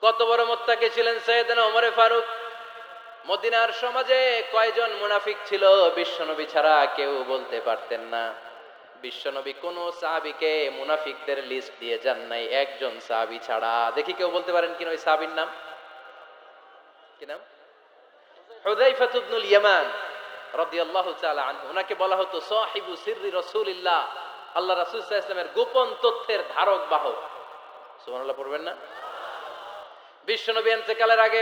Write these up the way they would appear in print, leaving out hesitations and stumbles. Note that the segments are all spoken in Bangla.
কত বড় মুত্তাকি ছিলেন সাইয়েদনা ওমরে ফারুক। মদিনার সমাজে কয়জন মুনাফিক ছিল বিশ্বনবী ছাড়া কেউ বলতে পারতেন না। বিশ্বনবী কোন সাহাবীকে মুনাফিকদের লিস্ট দিয়ে যান নাই, একজন সাহাবী ছাড়া। দেখি কেউ বলতে পারেন কিনা ওই সাহাবীর নাম কি নাম? হুযায়ফা ইবনুল ইয়ামান রাদিয়াল্লাহু তাআলা আনহু। ওনাকে বলা হতো সাহিবু সিররি রাসূলিল্লাহ, আল্লাহ রাসূল সাল্লাল্লাহু আলাইহি ওয়াসাল্লামের গোপন তথ্যের ধারক বাহক। সুবহানাল্লাহ পড়বেন না? বিশ্বনবী ইন্তেকালের আগে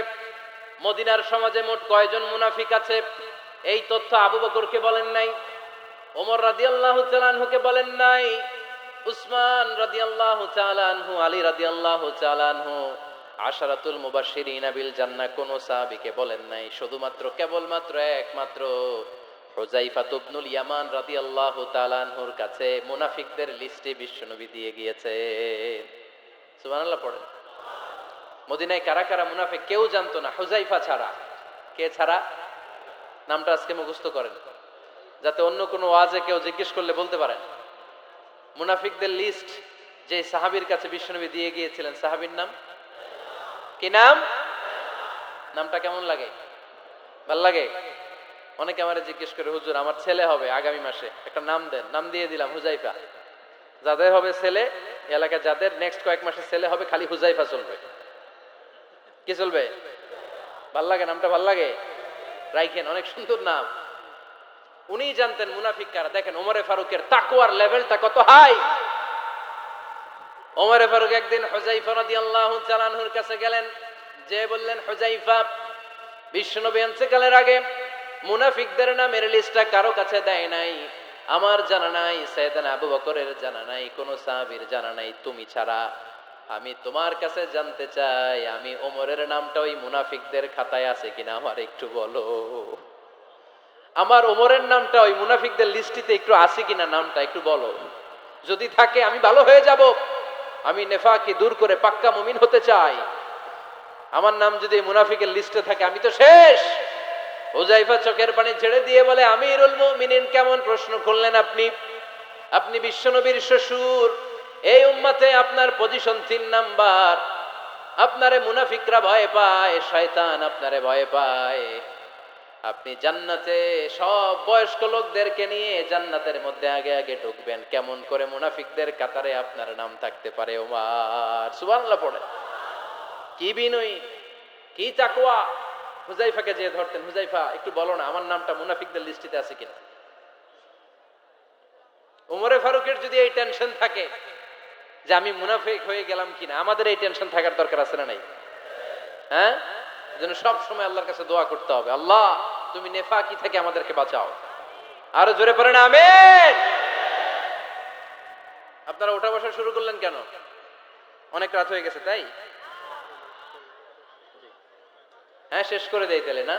মদিনার সমাজে মোট কয়জন মুনাফিক আছে এই তথ্য আবু বকরকে বলেন নাই, ওমর রাদিয়াল্লাহু তাআলা আনহুকে বলেন নাই, উসমান রাদিয়াল্লাহু তাআলা আনহু, আলী রাদিয়াল্লাহু তাআলা আনহু, আশারাতুল মুবাশশিরিনা বিল জান্নাহ কোন সাহাবীকে বলেন নাই। শুধুমাত্র কেবলমাত্র একমাত্র হুযায়ফা ইবনুল ইয়ামান রাদিয়াল্লাহু তাআলা আনহুর কাছে মুনাফিকদের লিস্টে বিশ্বনবী দিয়ে গিয়েছেন। সুবহানাল্লাহ পড়েন। মদিনায় কারা কারা মুনাফিক কেউ জানতো না হুযায়ফা ছাড়া। কে ছাড়া? নামটা আজকে মুখস্থ করেন, যাতে অন্য কোনো ওয়াজে কেউ জিজ্ঞেস করলে বলতে পারেন। মুনাফিকদের লিস্ট যে সাহাবীর কাছে বিশ্বনবী দিয়ে গিয়েছিলেন, সাহাবীর নাম কি? নাম নামটা কেমন লাগে? ভাল লাগে? অনেকে আমারে জিজ্ঞেস করে, হুজুর আমার ছেলে হবে আগামী মাসে, একটা নাম দেন। নাম দিয়ে দিলাম হুযায়ফা। যাদের হবে ছেলে, এলাকায় যাদের নেক্সট কয়েক মাসে ছেলে হবে, খালি হুযায়ফা চলবে। কি চলবে? ভাল লাগে? নামটা ভাল লাগে? রাইখেন, অনেক সুন্দর নাম। উনি জানতেন মুনাফিক কারা। দেখেন ওমরে ফারুকের তাকওয়ার লেভেলটা কত হাই। ওমরে ফারুক একদিন হুযায়ফা রাদিয়াল্লাহু তাআলা আনহুর কাছে গেলেন, যে বললেন, হুযায়ফা, বিশ্বনবী ইন্তেকালের আগে মুনাফিকদের নামের লিস্টটা কারো কাছে দেয় নাই, আমার জানা নাই, সাইয়েদনা আবু বকরের জানা নাই, কোন সাহাবীর জানা নাই, তুমি ছাড়া। আমি তোমার কাছে জানতে চাই, আমি ওমরের নামটা ওই মুনাফিকদের খাতায় আছে কিনা আমার একটু বলো। আমার ওমরের নামটা ওই মুনাফিকদের লিস্টিতে একটু আছে কিনা, নামটা একটু বলো। যদি থাকে আমি ভালো হয়ে যাব, আমি নেফাকি দূর করে পাক্কা মুমিন হতে চাই। আমার নাম যদি মুনাফিকের লিস্টে থাকে আমি তো শেষ। হুযায়ফা চোখের পানি ছেড়ে দিয়ে বলে, আমিরুল মুমিনিন, কেমন প্রশ্ন করলেন আপনি? আপনি বিশ্বনবীর শ্বশুর, এই উম্মতে আপনার পজিশন 3 নাম্বার। আপনারে মুনাফিকরা ভয় পায়, শয়তান আপনারে ভয় পায়। আপনি জান্নাতে সব বয়স্ক লোকদেরকে নিয়ে জান্নাতের মধ্যে আগে আগে ঢুকবেন, কেমন করে মুনাফিকদের কাতারে আপনার নাম থাকতে পারে ওমর? সুবহানাল্লাহ পড়ে। কি বিনয়ী, কি তাকওয়া। হুযায়ফাকে যে ধরতেন, হুযায়ফা একটু বলো না আমার নামটা মুনাফিকদের লিস্টিতে আছে কিনা। ওমরে ফারুকের যদি এই টেনশন থাকে যে আমি মুনাফিক হয়ে গেলাম কিনা, আমাদের এই টেনশন থাকার দরকার আছে না নাই? হ্যাঁ, যেন সব সময় আল্লাহর কাছে দোয়া করতে হবে, আল্লাহ তুমি নেফাকি থেকে আমাদেরকে বাঁচাও। আরো জোরে পড়েন আমিন। আপনারা ওঠা বসা শুরু করলেন কেন? অনেক রাত হয়ে গেছে তাই? হ্যাঁ, শেষ করে দেই তাহলে না?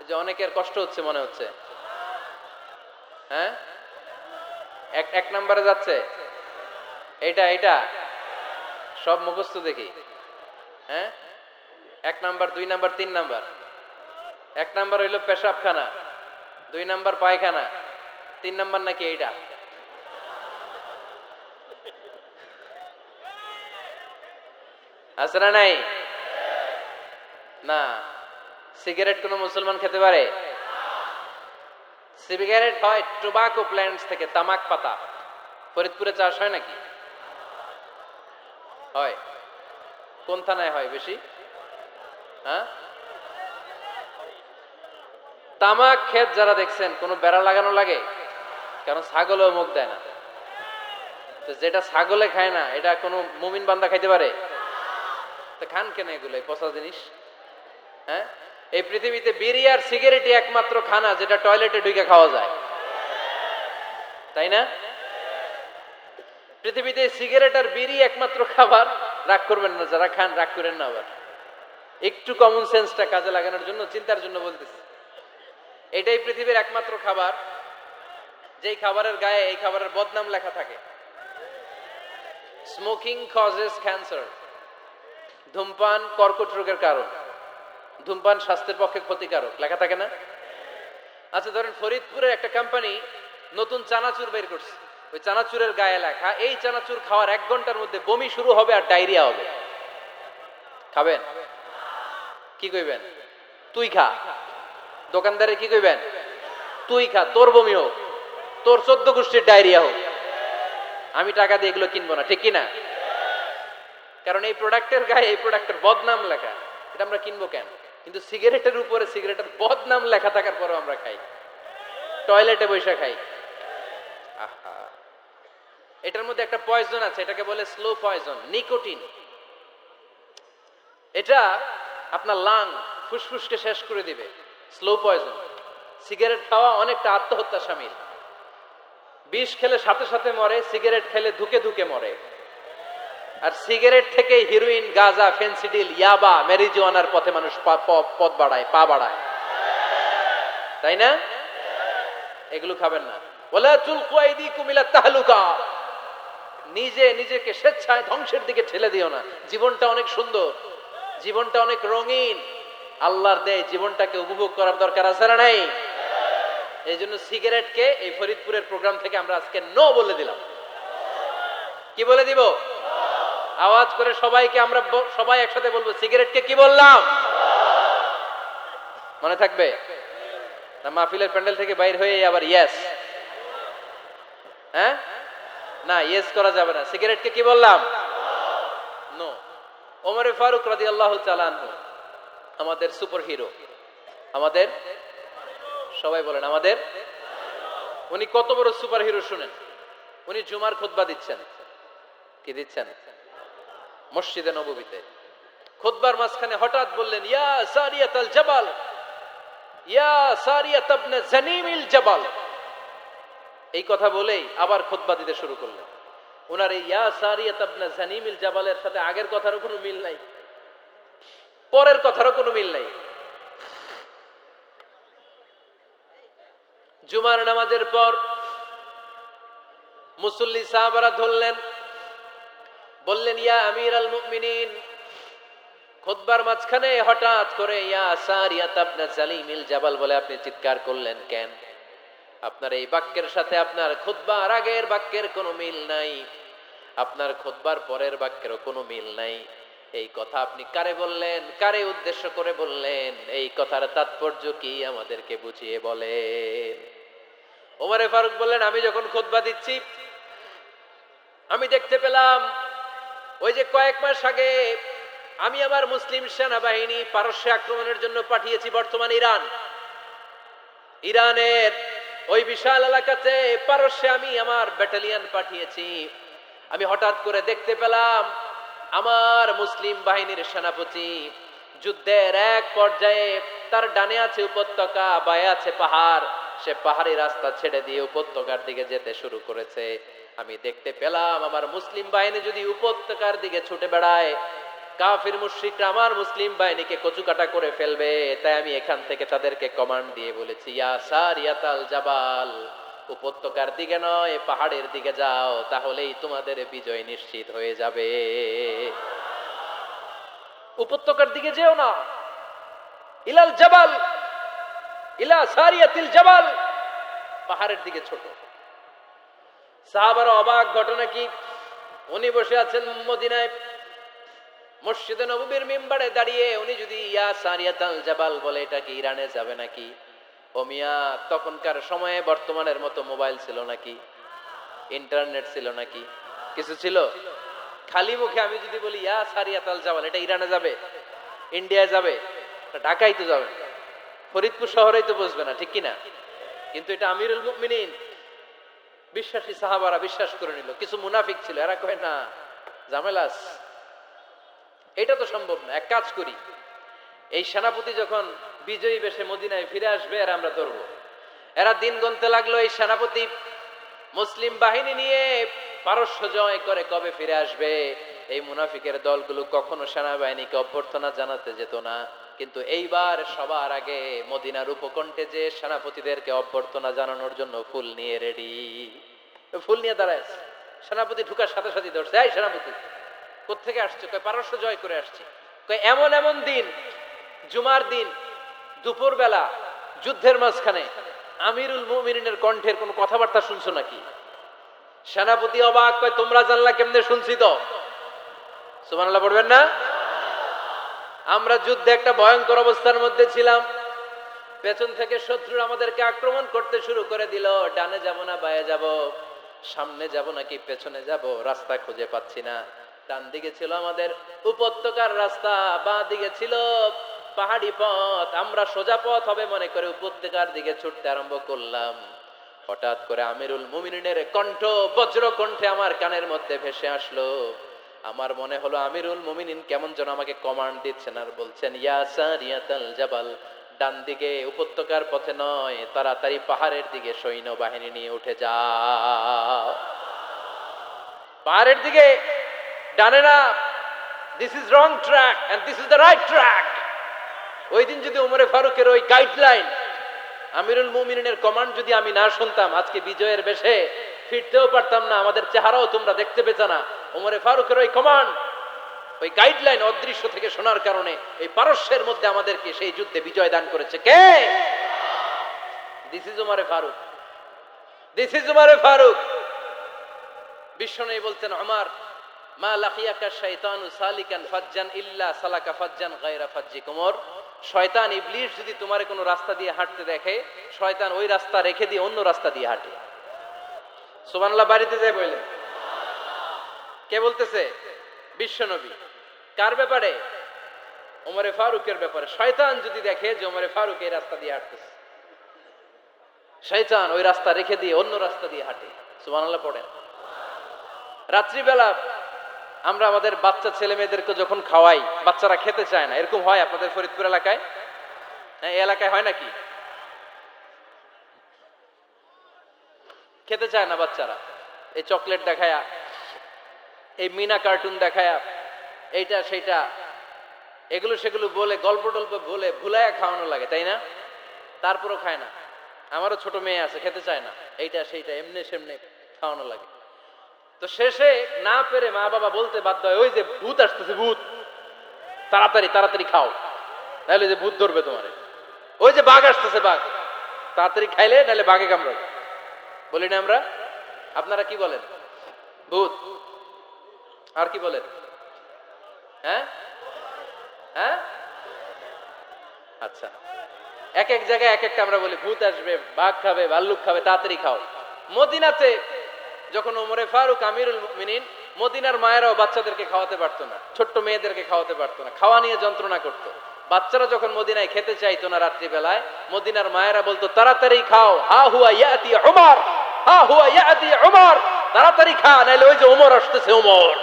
যে অনেকের কষ্ট হচ্ছে মনে হচ্ছে। হ্যাঁ, এক নম্বরে যাচ্ছে এইটা, এইটা সব মুখস্থ দেখি। হ্যাঁ, 1 নাম্বার, 2 নাম্বার, 3 নাম্বার। 1 নাম্বার হইল পেশাবখানা, 2 নাম্বার পায়খানা, 3 নাম্বার নাকি এইটা? আছে না নাই? না। সিগারেট কোন মুসলমান খেতে পারে? সিগারেট হয় টোবাকো প্ল্যান্টস থেকে, তামাক পাতা। ফরিদপুরে চাষ হয় নাকি? হয়। কোন থানায় হয় বেশি? হ্যাঁ, তামাক ক্ষেত যারা দেখছেন, কোনো বেড়া লাগানো লাগে? কারণ ছাগলেও মুখ দেয় না। তো যেটা ছাগলে খায় না, এটা কোনো মুমিন বান্দা খাইতে পারে? তো খান কেন এগুলো, পচা জিনিস? হ্যাঁ, এই পৃথিবীতে বিড়ি আর সিগারেটই একমাত্র খানা যেটা টয়লেটে ঢুকে খাওয়া যায়, তাই না? পৃথিবীতে সিগারেট আর বিড়ি একমাত্র খাবার। রাগ করবেন না, যারা খান রাগ করেন না, আবার একটু কমন সেন্সটা কাজে লাগানোর জন্য, চিন্তার জন্য বলতেছি। এটাই পৃথিবীর একমাত্র খাবার যেই খাবারের গায়ে এই খাবারের বদনাম লেখা থাকে, স্মোকিং কজেস ক্যান্সার। ধূমপান কর্কট রোগের কারণ, ধূমপান স্বাস্থ্যের পক্ষে ক্ষতিকারক, লেখা থাকে না? আচ্ছা ধরেন ফরিদপুরের একটা কোম্পানি নতুন চানাচুর বের করছে, ওই চানাচুরের গায়ে লেখা এই চানাচুর খাওয়ার 1 ঘন্টার মধ্যে বমি শুরু হবে আর ডায়রিয়া হবে। খাবেন? কি কইবেন? তুই খা। দোকানদারে কি কইবেন? তুই খা, তোর বমি হোক, তোর 14 গোষ্ঠীর ডায়রিয়া হোক, আমি টাকা দিয়ে এগুলো কিনবো না, ঠিক কিনা? কারণ এই প্রোডাক্টের গায়ে এই প্রোডাক্টের বদনাম লেখা, এটা আমরা কিনবো কেন? কিন্তু সিগারেটের উপরে সিগারেটের বদনাম লেখা থাকার পরেও আমরা খাই, টয়লেটে বসে খাই। আহা, এটার মধ্যে একটা পয়জন আছে, এটাকে বলে স্লো পয়জন, নিকোটিন। এটা আপনার লাং, ফুসফুসকে শেষ করে দিবে। Slow poison. সিগারেট খাওয়া অনেকটা আত্মহত্যা শামিল। বিষ খেলে সাথে সাথে মরে, সিগারেট খেলে ধুকে ধুকে মরে। আর সিগারেট থেকে হিরোইন, গাঁজা, ফেন্সিডিল, ইয়াবা, ম্যারিজুয়ানার পথে মানুষ পথ বাড়ায়, পা বাড়ায়, তাই না? এগুলো খাবেন না। ওয়ালা তুলকু আইদিকুম ইলা তাহলুকা, নিজে নিজেকে স্বেচ্ছায় ধ্বংসের দিকে ঠেলে দিও না। জীবনটা অনেক সুন্দর, জীবনটা অনেক রঙিন, আল্লাহর দেয় জীবনটাকে উপভোগ করার দরকার আছে না নাই? এই জন্য সিগারেটকে এই ফরিদপুরের প্রোগ্রাম থেকে আমরা আজকে নো বলে দিলাম। কি বলে দিব? আওয়াজ করে সবাইকে আমরা সবাই একসাথে বলবো, সিগারেটকে কি বললাম? মনে থাকবে না? মাহফিলের প্যান্ডেল থেকে বাইর হয়ে আবার ইয়েস, হ্যাঁ না, ইয়েস করা যাবে না। সিগারেটকে কি বললাম? নো। ওমরে ফারুক রাদিয়াল্লাহু তাআলা আনহু, আমাদের সুপার হিরো, আমাদের সবাই বলেন আমাদের, উনি কত বড় সুপার হিরো শুনেন। উনি জুমার খুতবা দিচ্ছেন। কি দিচ্ছেন? মসজিদে নববীতে। খুতবার মাঝখানে হঠাৎ বললেন, ইয়া সারিয়াতাল জাবাল, ইয়া সারিয়াত ইবনে জানিমিল জাবাল। এই কথা বলেই আবার খুতবা দিতে শুরু করলেন। ওনার এই ইয়া সারিয়াত ইবনে জানিমিল জাবালের সাথে আগের কথারও কোনো মিল নাই, পরের কথারও কোনো মিল নাই। জুমার নামাজের পর মুসল্লি সাহাবারা ধরলেন, বললেন, ইয়া আমির আল মুমিনিন, খুতবার মাঝখানে হঠাৎ করে ইয়া সারিয়াত ইবনে জালিমিল জাবাল বলে আপনি চিৎকার করলেন কেন? আপনার এই বাক্যের সাথে আপনার খুতবার আগের বাক্যের কোনো মিল নাই, আপনার খুতবার পরের বাক্যেরও কোনো মিল নাই। এই কথা আপনি কারে বললেন? কারে উদ্দেশ্য করে বললেন? এই কথার তাৎপর্য কি আমাদেরকে বুঝিয়ে বলেন। ওমরে ফারুক বললেন, আমি যখন খুতবা দিচ্ছি আমি দেখতে পেলাম ওই যে কয়েক মাস আগে আমি আমার মুসলিম সেনাবাহিনী পারস্যে আক্রমণের জন্য পাঠিয়েছি, বর্তমান ইরান, ইরানের ওই বিশাল এলাকাতে পারস্যে আমি আমার ব্যাটালিয়ন পাঠিয়েছি। আমি হঠাৎ করে দেখতে পেলাম আমার মুসলিম বাহিনীর সেনাপতি যুদ্ধের এক পর্যায়ে তার ডানে আছে উপত্যকা, বায়ে আছে পাহাড়, সে পাহাড়ি রাস্তা ছেড়ে দিয়ে উপত্যকার দিকে যেতে শুরু করেছে। আমি দেখতে পেলাম আমার মুসলিম বাহিনী যদি উপত্যকার দিকে ছুটে বেড়ায়, কাফির মুশরিকরা আমার মুসলিম বাহিনীকে কচুকাটা করে ফেলবে। তাই আমি এখান থেকে তাদেরকে কমান্ড দিয়ে বলেছি, ইয়া সারিয়াতাল জাবাল, উপত্যকার দিকে নয় পাহাড়ের দিকে যাও, তাহলেই তোমাদের বিজয় নিশ্চিত হয়ে যাবে। উপত্যকার দিকে যেও না, ইলাল জাবাল, ইলা সারিয়াতিল জাবাল, পাহাড়ের দিকে ছোট। সাহাবারা অবাক, ঘটনা কি? উনি বসে আছেন মদিনায় মসজিদে নববীর মিম্বারে দাঁড়িয়ে, উনি যদি ইয়া সারিয়াতাল জাবাল বলে, এটা কি ইরানে যাবে নাকি? ও মিয়া, তখনকার সময়ে বর্তমানের মতো মোবাইল ছিল নাকি? ইন্টারনেট ছিল নাকি? কিছু ছিল? খালি মুখে আমি যদি বলি ইয়া সারিয়াতাল জাবাল, এটা ইরানে যাবে? ইন্ডিয়ায় যাবে? ঢাকায় তো যাবে, ফরিদপুর শহরেই তো বসবে না, ঠিক কিনা? কিন্তু এটা আমিরুল মুমিনিন বিশ্বাসী সাহাবারা বিশ্বাস করে নিল। কিছু মুনাফিক ছিল, এরা কয় না, ঝামেলাস, এটা তো সম্ভব না। এক কাজ করি, এই সেনাপতি যখন বিজয়ী বেশে মদিনায় ফিরে আসবে আর আমরা ধরবো। এরা দিন গুনতে লাগলো, এই সেনাপতি মুসলিম বাহিনী নিয়ে পারস্য জয় করে কবে ফিরে আসবে। এই মুনাফিকের দলগুলো কখনো সেনাবাহিনীকে অভ্যর্থনা জানাতে যেত না, কিন্তু এইবার সবার আগে মদিনার উপকণ্ঠে যে সেনাপতিদেরকে অভ্যর্থনা জানানোর জন্য ফুল নিয়ে রেডি, ফুল নিয়ে দাঁড়ায়। সেনাপতি ঢুকার সাথে সাথে ধরছে, এই সেনাপতি কোত্থেকে আসছে? কয় পারস্য জয় করে আসছি। কয় এমন এমন দিন, জুমার দিন দুপুর বেলা যুদ্ধের মাঝখানে আমিরুল মুমিনিনের কণ্ঠের কোন কথাবার্তা শুনছো নাকি? সেনাপতি অবাক, কয় তোমরা জানলা কেমনে? শুনছি তো। সুবহানাল্লাহ পড়বেন না? আমরা যুদ্ধে একটা ভয়ঙ্কর অবস্থার মধ্যে ছিলাম। পেছন থেকে শত্রুরা আমাদেরকে আক্রমণ করতে শুরু করে দিল। ডানে যাব না বায়ে যাব, সামনে যাব নাকি পেছনে যাব, রাস্তা খুঁজে পাচ্ছি না। ডান দিকে ছিল আমাদের উপত্যকার রাস্তা, বাঁ দিকে ছিল পাহাড়ি পথ। আমরা সোজা পথ হবে মনে করে উপত্যকার দিকে ছুটতে আরম্ভ করলাম। হঠাৎ করে আমিরুল মুমিনিনের কণ্ঠ বজ্র কণ্ঠে আমার কানের মধ্যে ভেসে আসলো। আমার মনে হলো আমিরুল মুমিনিন কেমন যেন আমাকে কমান্ড দিচ্ছেন আর বলছেন, ইয়া সারিয়াতাল জাবাল, ডান দিকে উপত্যকার পথে নয়, তাড়াতাড়ি পাহাড়ের দিকে সৈন্যবাহিনী নিয়ে উঠে যাও। পাহাড়ের দিকে, ডানে না। This is wrong track and this is the right track. ওই দিন যদি ওমরে ফারুকের ওই গাইডলাইন, আমিরুল মুমিনিনের কমান্ড যদি আমি না শুনতাম, আজকে বিজয়ের বেশে ফিরতেও পারতাম না, আমাদের চেহারাও তোমরা দেখতে পেত না। ওমরে ফারুকের ওই কমান্ড, ওই গাইডলাইন অদৃশ্য থেকে শোনার কারণে এই পারস্যের মধ্যে আমাদেরকে সেই যুদ্ধে বিজয় দান করেছে কে? দিস ইজ ওমরে ফারুক, দিস ইজ ওমরে ফারুক। বিশ্বনবী বলতেন, ওমর, মা লাকিয়াকা শাইতানু সালিকান ফাজ্জান ইল্লা সালাকা ফাজ্জান গায়রা ফাজ্জিক। ওমর, শয়তান ইবলিস যদি তোমার কোনো রাস্তা দিয়ে হাঁটতে দেখে, শয়তান ওই রাস্তা রেখে দিয়ে অন্য রাস্তা দিয়ে হাঁটে। সুবহানাল্লাহ। বাড়িতে যায় বললেন, কে বলতেছে? বিশ্বনবী। কার ব্যাপারে? ওমরে ফারুকের ব্যাপারে। শয়তান যদি দেখে যে ওমরে ফারুক এই রাস্তা দিয়ে হাঁটতেছে, শয়তান ওই রাস্তা রেখে দিয়ে অন্য রাস্তা দিয়ে হাঁটে। সুবহানাল্লাহ পড়েন। রাত্রিবেলা আমরা আমাদের বাচ্চা ছেলে মেয়েদেরকে যখন খাওয়াই, বাচ্চারা খেতে চায় না, এরকম হয় আপনাদের ফরিদপুর এলাকায়? হ্যাঁ, এই এলাকায় হয় নাকি? খেতে চায় না বাচ্চারা, এই চকলেট দেখায়া, এই মিনা কার্টুন দেখায়া, এইটা সেইটা, এগুলো সেগুলো বলে, গল্প টল্প বলে ভুলায়া খাওয়ানো লাগে, তাই না? তারপরও খায় না। আমারও ছোট মেয়ে আছে, খেতে চায় না, এইটা সেইটা এমনি সেমনি খাওয়ানো লাগে। তো শেষে না পেরে মা বাবা বলতে বাধ্য হয়, ওই যে ভূত আসতেছে, ভূত, তাড়াতাড়ি তাড়াতাড়ি খাও, নাহলে যে ভূত ধরবে তোমারে। ওই যে বাঘ আসতেছে, বাঘ, তাড়াতাড়ি খাইলে নাহলে বাঘে কামড়াবে। বলি না আমরা? আপনারা কি বলেন? ভূত। আর কি বলেন? হ্যাঁ হ্যাঁ, আচ্ছা। এক এক জায়গায় এক একটা আমরা বলি, ভূত আসবে, বাঘ খাবে, ভাল্লুক খাবে, তাড়াতাড়ি খাও। মদিনাতে যখন ওমরে ফারুক আমিরুল মুমিনিন, মদিনার মায়েরাও বাচ্চাদেরকে খাওয়াতে পারতো না, ছোট্ট মেয়েদেরকে খাওয়াতে পারতো না, খাওয়া নিয়ে যন্ত্রণা করতো। বাচ্চারা যখন মদিনায় খেতে চাইতো না রাত্রিবেলায়, মদিনার মায়েরা বলতো, তাড়াতাড়ি খাও, হা হুয়া ইয়াতি উমর, হা হুয়া ইয়াতি উমর, তাড়াতাড়ি খা, নাইলে ওই যে ওমর আসতেছে, Omar.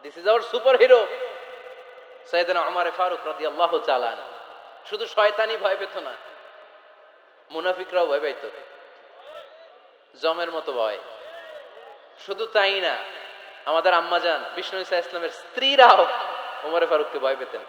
This is our super hero সাইয়েদনা ওমর ফারুক রাদিয়াল্লাহু তাআলা আনহু। শুধু শয়তানি ভয় পেত না, মুনাফিকরাও ভয় পাইত, জমের মতো ভয়। শুধু তাই না, আমাদের আম্মাজান বিষ্ণু ইসা ইসলামের স্ত্রীরাও ওমর ফারুককে ভয় পেতেন।